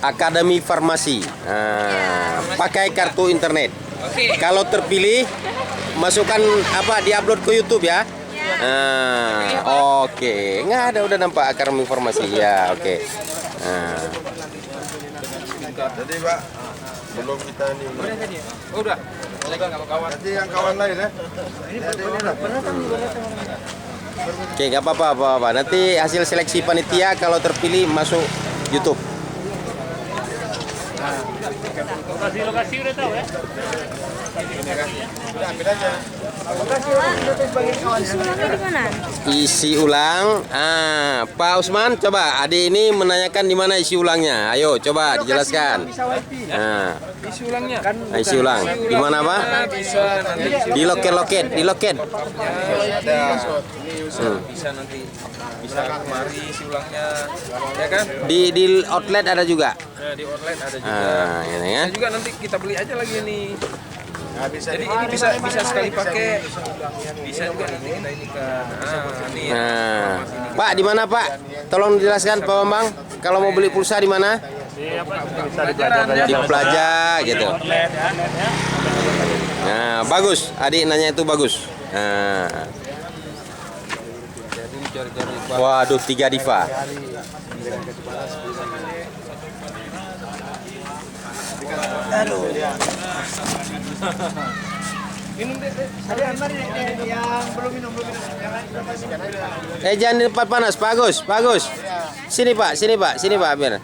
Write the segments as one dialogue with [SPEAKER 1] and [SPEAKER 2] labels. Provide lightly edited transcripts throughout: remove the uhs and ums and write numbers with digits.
[SPEAKER 1] Akademi Farmasi. Pakai kartu internet. Kalau terpilih, masukkan diupload ke YouTube ya. Oke. Nggak ada, udah nampak Akademi Farmasi ya. Oke.
[SPEAKER 2] Jadi Pak, belum kita ini.
[SPEAKER 3] Udah. Kawan-kawan.
[SPEAKER 2] Nanti yang kawan lain ya.
[SPEAKER 1] Oke, nggak apa-apa. Nanti hasil seleksi panitia kalau terpilih masuk YouTube.
[SPEAKER 4] Lokasi udah tahu ya?
[SPEAKER 2] Udah ambil aja.
[SPEAKER 5] Sulangnya di mana?
[SPEAKER 1] Isi ulang. Pak Usman, coba adik ini menanyakan di mana isi ulangnya. Ayo, coba dijelaskan.
[SPEAKER 3] Isi ulangnya.
[SPEAKER 1] Isi ulang. Di mana, Pak?
[SPEAKER 3] Bisa nanti
[SPEAKER 1] Di loket.
[SPEAKER 3] bisa nanti bisa kemari isi ulangnya, ya kan?
[SPEAKER 1] Di outlet ada juga.
[SPEAKER 3] Nah, di online ada juga.
[SPEAKER 1] Ini ya.
[SPEAKER 3] Bisa juga nanti kita beli aja lagi nih.
[SPEAKER 2] Nah, bisa
[SPEAKER 3] Jadi ini bisa sekali pakai. Bisa juga nanti kita ini kan. Ini ya.
[SPEAKER 1] Pak, di mana, Pak? Tolong dijelaskan Pak Bambang. Kalau mau beli pulsa di mana? Di Plaza gitu. Nah, bagus. Adik nanya itu bagus. Waduh, 3 diva.
[SPEAKER 3] Minum deh.
[SPEAKER 2] Ada yang belum minum.
[SPEAKER 1] Jangan di tempat panas, bagus. Sini Pak, biar.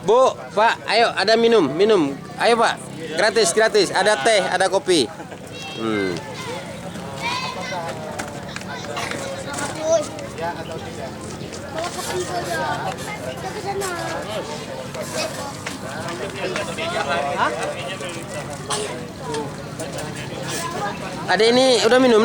[SPEAKER 1] Bu, Pak, ayo ada minum. Ayo Pak, gratis. Ada teh, ada kopi. Ada ini udah minum.